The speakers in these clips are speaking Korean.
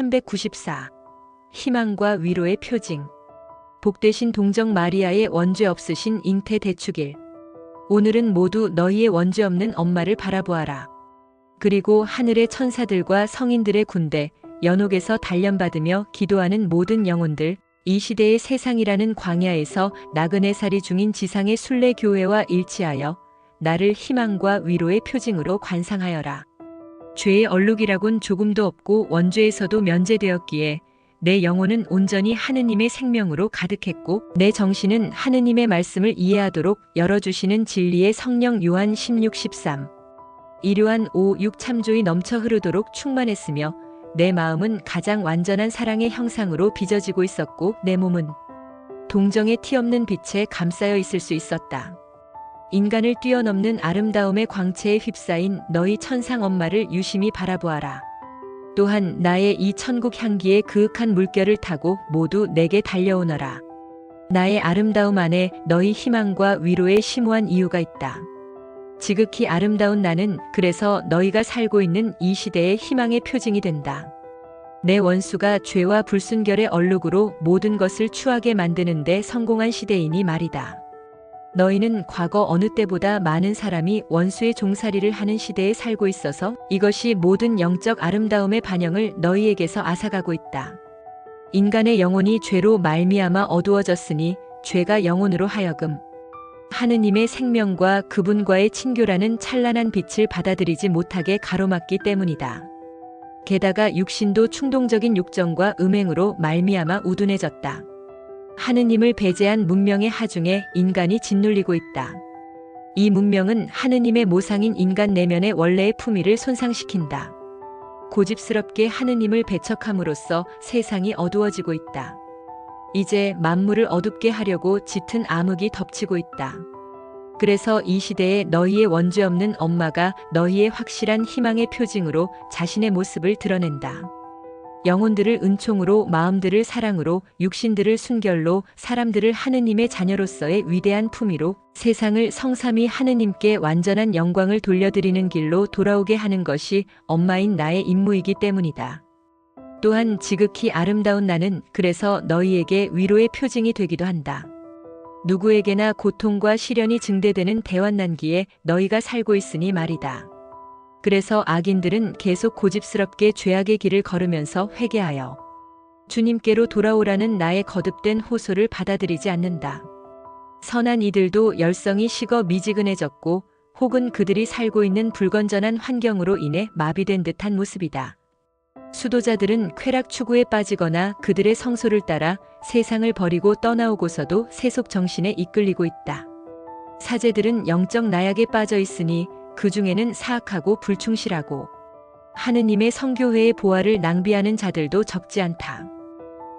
394. 희망과 위로의 표징. 복되신 동정 마리아의 원죄 없으신 잉태 대축일. 오늘은 모두 너희의 원죄 없는 엄마를 바라보아라. 그리고 하늘의 천사들과 성인들의 군대, 연옥에서 단련받으며 기도하는 모든 영혼들, 이 시대의 세상이라는 광야에서 나그네 살이 중인 지상의 순례 교회와 일치하여 나를 희망과 위로의 표징으로 관상하여라. 죄의 얼룩이라곤 조금도 없고 원죄에서도 면제되었기에 내 영혼은 온전히 하느님의 생명으로 가득했고 내 정신은 하느님의 말씀을 이해하도록 열어주시는 진리의 성령 요한 16:13. 이러한 5, 6 참조이 넘쳐 흐르도록 충만했으며 내 마음은 가장 완전한 사랑의 형상으로 빚어지고 있었고 내 몸은 동정의 티 없는 빛에 감싸여 있을 수 있었다. 인간을 뛰어넘는 아름다움의 광채에 휩싸인 너희 천상 엄마를 유심히 바라보아라. 또한 나의 이 천국 향기의 그윽한 물결을 타고 모두 내게 달려오너라. 나의 아름다움 안에 너희 희망과 위로의 심오한 이유가 있다. 지극히 아름다운 나는 그래서 너희가 살고 있는 이 시대의 희망의 표징이 된다. 내 원수가 죄와 불순결의 얼룩으로 모든 것을 추하게 만드는데 성공한 시대이니 말이다. 너희는 과거 어느 때보다 많은 사람이 원수의 종살이를 하는 시대에 살고 있어서 이것이 모든 영적 아름다움의 반영을 너희에게서 앗아가고 있다. 인간의 영혼이 죄로 말미암아 어두워졌으니 죄가 영혼으로 하여금 하느님의 생명과 그분과의 친교라는 찬란한 빛을 받아들이지 못하게 가로막기 때문이다. 게다가 육신도 충동적인 육정과 음행으로 말미암아 우둔해졌다. 하느님을 배제한 문명의 하중에 인간이 짓눌리고 있다. 이 문명은 하느님의 모상인 인간 내면의 원래의 품위를 손상시킨다. 고집스럽게 하느님을 배척함으로써 세상이 어두워지고 있다. 이제 만물을 어둡게 하려고 짙은 암흑이 덮치고 있다. 그래서 이 시대에 너희의 원죄 없는 엄마가 너희의 확실한 희망의 표징으로 자신의 모습을 드러낸다. 영혼들을 은총으로, 마음들을 사랑으로, 육신들을 순결로, 사람들을 하느님의 자녀로서의 위대한 품위로, 세상을 성삼위 하느님께 완전한 영광을 돌려드리는 길로 돌아오게 하는 것이 엄마인 나의 임무이기 때문이다. 또한 지극히 아름다운 나는 그래서 너희에게 위로의 표징이 되기도 한다. 누구에게나 고통과 시련이 증대되는 대환난기에 너희가 살고 있으니 말이다. 그래서 악인들은 계속 고집스럽게 죄악의 길을 걸으면서 회개하여 주님께로 돌아오라는 나의 거듭된 호소를 받아들이지 않는다. 선한 이들도 열성이 식어 미지근해졌고 혹은 그들이 살고 있는 불건전한 환경으로 인해 마비된 듯한 모습이다. 수도자들은 쾌락 추구에 빠지거나 그들의 성소를 따라 세상을 버리고 떠나오고서도 세속 정신에 이끌리고 있다. 사제들은 영적 나약에 빠져 있으니 그 중에는 사악하고 불충실하고 하느님의 성교회의 보화를 낭비하는 자들도 적지 않다.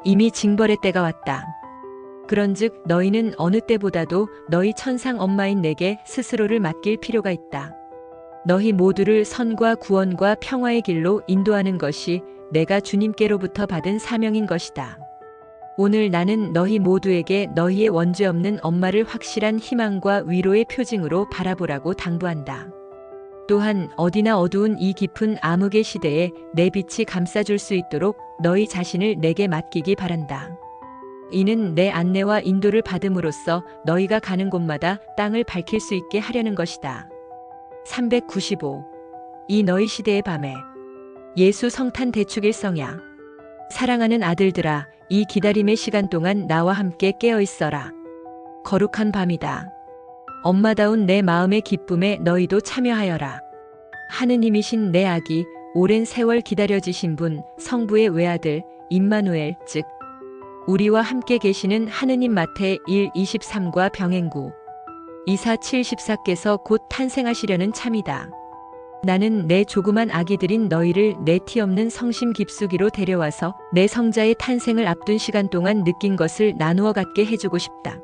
이미 징벌의 때가 왔다. 그런즉 너희는 어느 때보다도 너희 천상 엄마인 내게 스스로를 맡길 필요가 있다. 너희 모두를 선과 구원과 평화의 길로 인도하는 것이 내가 주님께로부터 받은 사명인 것이다. 오늘 나는 너희 모두에게 너희의 원죄 없는 엄마를 확실한 희망과 위로의 표징으로 바라보라고 당부한다. 또한 어디나 어두운 이 깊은 암흑의 시대에 내 빛이 감싸줄 수 있도록 너희 자신을 내게 맡기기 바란다. 이는 내 안내와 인도를 받음으로써 너희가 가는 곳마다 땅을 밝힐 수 있게 하려는 것이다. 395. 이 너희 시대의 밤에 예수 성탄 대축일 성야. 사랑하는 아들들아, 이 기다림의 시간 동안 나와 함께 깨어 있어라. 거룩한 밤이다. 엄마다운 내 마음의 기쁨에 너희도 참여하여라. 하느님이신 내 아기, 오랜 세월 기다려지신 분, 성부의 외아들, 임마누엘, 즉 우리와 함께 계시는 하느님. 마태 1:23과 병행구 24:7-14께서 곧 탄생하시려는 참이다. 나는 내 조그만 아기들인 너희를 내 티 없는 성심 깊숙이로 데려와서 내 성자의 탄생을 앞둔 시간 동안 느낀 것을 나누어 갖게 해주고 싶다.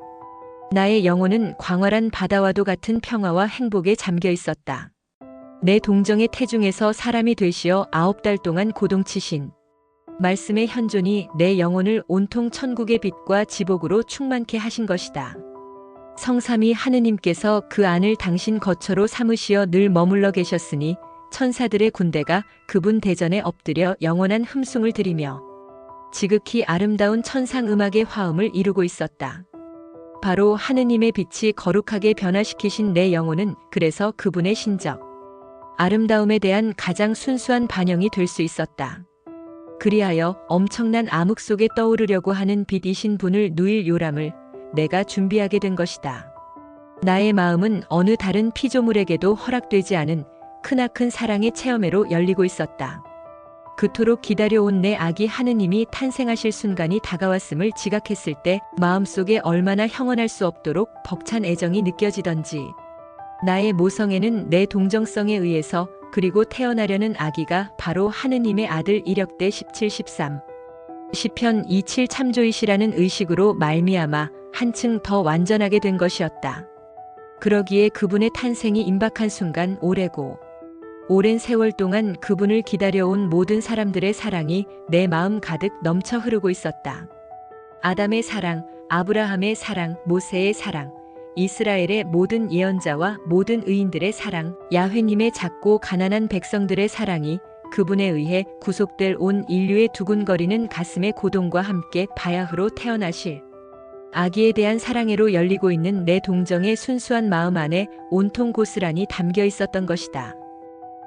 나의 영혼은 광활한 바다와도 같은 평화와 행복에 잠겨 있었다. 내 동정의 태중에서 사람이 되시어 9달 동안 고동치신 말씀의 현존이 내 영혼을 온통 천국의 빛과 지복으로 충만케 하신 것이다. 성삼위 하느님께서 그 안을 당신 거처로 삼으시어 늘 머물러 계셨으니 천사들의 군대가 그분 대전에 엎드려 영원한 흠숭을 드리며 지극히 아름다운 천상 음악의 화음을 이루고 있었다. 바로 하느님의 빛이 거룩하게 변화시키신 내 영혼은 그래서 그분의 신적, 아름다움에 대한 가장 순수한 반영이 될 수 있었다. 그리하여 엄청난 암흑 속에 떠오르려고 하는 빛이신 분을 누일 요람을 내가 준비하게 된 것이다. 나의 마음은 어느 다른 피조물에게도 허락되지 않은 크나큰 사랑의 체험회로 열리고 있었다. 그토록 기다려온 내 아기 하느님이 탄생하실 순간이 다가왔음을 지각했을 때 마음속에 얼마나 형언할 수 없도록 벅찬 애정이 느껴지던지. 나의 모성애는 내 동정성에 의해서 그리고 태어나려는 아기가 바로 하느님의 아들 이력대 17:13 시편 27 참조이시라는 의식으로 말미암아 한층 더 완전하게 된 것이었다. 그러기에 그분의 탄생이 임박한 순간 오랜 세월 동안 그분을 기다려온 모든 사람들의 사랑이 내 마음 가득 넘쳐 흐르고 있었다. 아담의 사랑, 아브라함의 사랑, 모세의 사랑, 이스라엘의 모든 예언자와 모든 의인들의 사랑, 야훼님의 작고 가난한 백성들의 사랑이 그분에 의해 구속될 온 인류의 두근거리는 가슴의 고동과 함께 바야흐로 태어나실 아기에 대한 사랑으로 열리고 있는 내 동정의 순수한 마음 안에 온통 고스란히 담겨 있었던 것이다.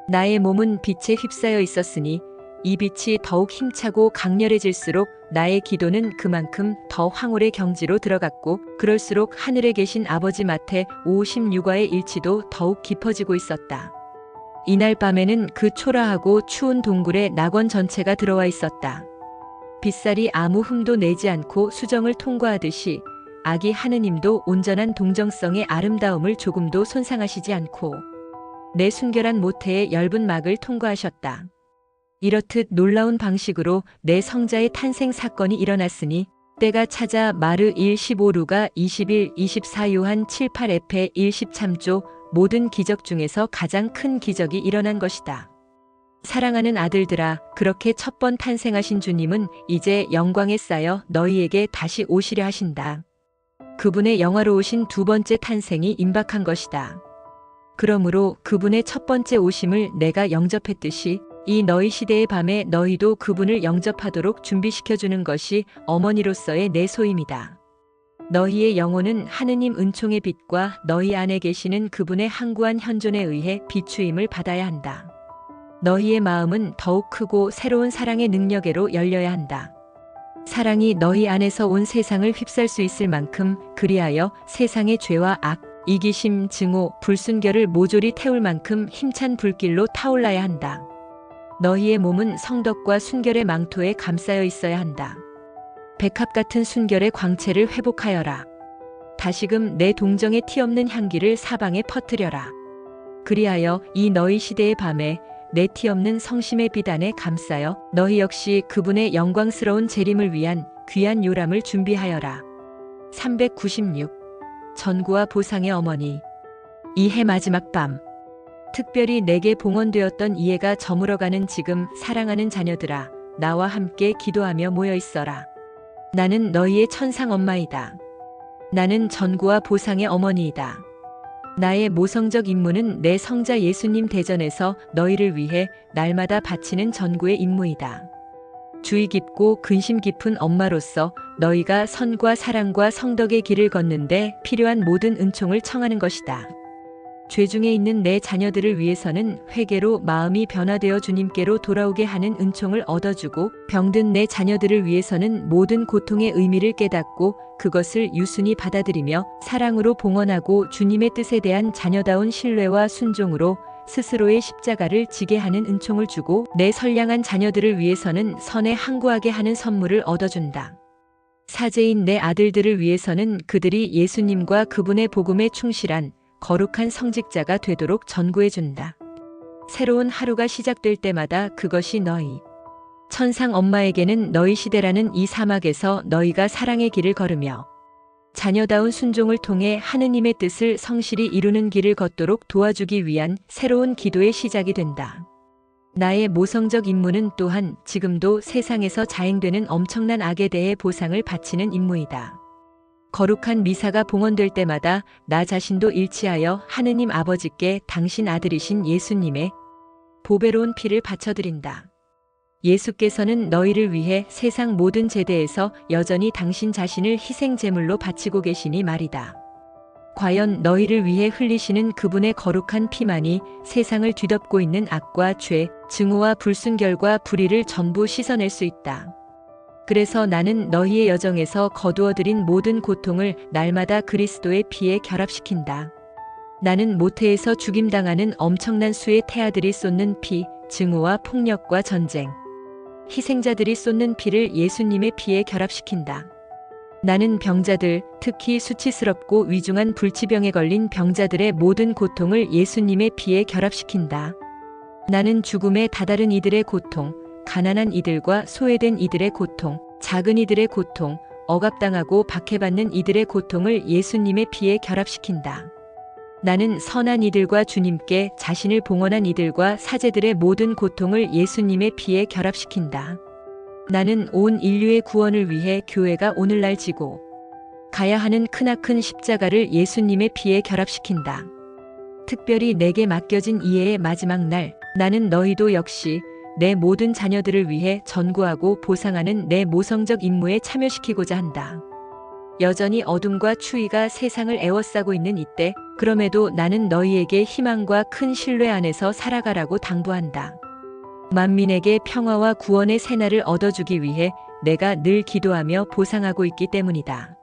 나의 몸은 빛에 휩싸여 있었으니 이 빛이 더욱 힘차고 강렬해질수록 나의 기도는 그만큼 더 황홀의 경지로 들어갔고 그럴수록 하늘에 계신 아버지 마태 56화의 일치도 더욱 깊어지고 있었다. 이날 밤에는 그 초라하고 추운 동굴에 낙원 전체가 들어와 있었다. 빗살이 아무 흠도 내지 않고 수정을 통과하듯이 아기 하느님도 온전한 동정성의 아름다움을 조금도 손상하시지 않고 내 순결한 모태의 엷은 막을 통과하셨다. 이렇듯 놀라운 방식으로 내 성자의 탄생 사건이 일어났으니 때가 찾아 마르 1 15 루가 21 24 요한 7 8 에페 1 13조 모든 기적 중에서 가장 큰 기적이 일어난 것이다. 사랑하는 아들들아, 그렇게 첫 번 탄생하신 주님은 이제 영광에 쌓여 너희에게 다시 오시려 하신다. 그분의 영화로우신 두 번째 탄생이 임박한 것이다. 그러므로 그분의 첫 번째 오심을 내가 영접했듯이 이 너희 시대의 밤에 너희도 그분을 영접하도록 준비시켜주는 것이 어머니로서의 내 소임이다. 너희의 영혼은 하느님 은총의 빛과 너희 안에 계시는 그분의 항구한 현존에 의해 비추임을 받아야 한다. 너희의 마음은 더욱 크고 새로운 사랑의 능력으로 열려야 한다. 사랑이 너희 안에서 온 세상을 휩쓸 수 있을 만큼 그리하여 세상의 죄와 악, 이기심, 증오, 불순결을 모조리 태울 만큼 힘찬 불길로 타올라야 한다. 너희의 몸은 성덕과 순결의 망토에 감싸여 있어야 한다. 백합 같은 순결의 광채를 회복하여라. 다시금 내 동정의 티없는 향기를 사방에 퍼뜨려라. 그리하여 이 너희 시대의 밤에 내 티없는 성심의 비단에 감싸여 너희 역시 그분의 영광스러운 재림을 위한 귀한 요람을 준비하여라. 396. 전구와 보상의 어머니. 이 해 마지막 밤, 특별히 내게 봉헌되었던 이해가 저물어가는 지금 사랑하는 자녀들아, 나와 함께 기도하며 모여 있어라. 나는 너희의 천상 엄마이다. 나는 전구와 보상의 어머니이다. 나의 모성적 임무는 내 성자 예수님 대전에서 너희를 위해 날마다 바치는 전구의 임무이다. 주의 깊고 근심 깊은 엄마로서 너희가 선과 사랑과 성덕의 길을 걷는데 필요한 모든 은총을 청하는 것이다. 죄 중에 있는 내 자녀들을 위해서는 회개로 마음이 변화되어 주님께로 돌아오게 하는 은총을 얻어주고, 병든 내 자녀들을 위해서는 모든 고통의 의미를 깨닫고 그것을 유순히 받아들이며 사랑으로 봉헌하고 주님의 뜻에 대한 자녀다운 신뢰와 순종으로 스스로의 십자가를 지게 하는 은총을 주고, 내 선량한 자녀들을 위해서는 선에 항구하게 하는 선물을 얻어준다. 사제인 내 아들들을 위해서는 그들이 예수님과 그분의 복음에 충실한 거룩한 성직자가 되도록 전구해준다. 새로운 하루가 시작될 때마다 그것이 너희 천상 엄마에게는 너희 시대라는 이 사막에서 너희가 사랑의 길을 걸으며 자녀다운 순종을 통해 하느님의 뜻을 성실히 이루는 길을 걷도록 도와주기 위한 새로운 기도의 시작이 된다. 나의 모성적 임무는 또한 지금도 세상에서 자행되는 엄청난 악에 대해 보상을 바치는 임무이다. 거룩한 미사가 봉헌될 때마다 나 자신도 일치하여 하느님 아버지께 당신 아들이신 예수님의 보배로운 피를 바쳐드린다. 예수께서는 너희를 위해 세상 모든 제대에서 여전히 당신 자신을 희생 제물로 바치고 계시니 말이다. 과연 너희를 위해 흘리시는 그분의 거룩한 피만이 세상을 뒤덮고 있는 악과 죄, 증오와 불순결과 불의를 전부 씻어낼 수 있다. 그래서 나는 너희의 여정에서 거두어들인 모든 고통을 날마다 그리스도의 피에 결합시킨다. 나는 모태에서 죽임당하는 엄청난 수의 태아들이 쏟는 피, 증오와 폭력과 전쟁, 희생자들이 쏟는 피를 예수님의 피에 결합시킨다. 나는 병자들, 특히 수치스럽고 위중한 불치병에 걸린 병자들의 모든 고통을 예수님의 피에 결합시킨다. 나는 죽음에 다다른 이들의 고통, 가난한 이들과 소외된 이들의 고통, 작은 이들의 고통, 억압당하고 박해받는 이들의 고통을 예수님의 피에 결합시킨다. 나는 선한 이들과 주님께 자신을 봉헌한 이들과 사제들의 모든 고통을 예수님의 피에 결합시킨다. 나는 온 인류의 구원을 위해 교회가 오늘날 지고 가야 하는 크나큰 십자가를 예수님의 피에 결합시킨다. 특별히 내게 맡겨진 이해의 마지막 날, 나는 너희도 역시 내 모든 자녀들을 위해 전구하고 보상하는 내 모성적 임무에 참여시키고자 한다. 여전히 어둠과 추위가 세상을 에워싸고 있는 이때, 그럼에도 나는 너희에게 희망과 큰 신뢰 안에서 살아가라고 당부한다. 만민에게 평화와 구원의 새날을 얻어주기 위해 내가 늘 기도하며 보상하고 있기 때문이다.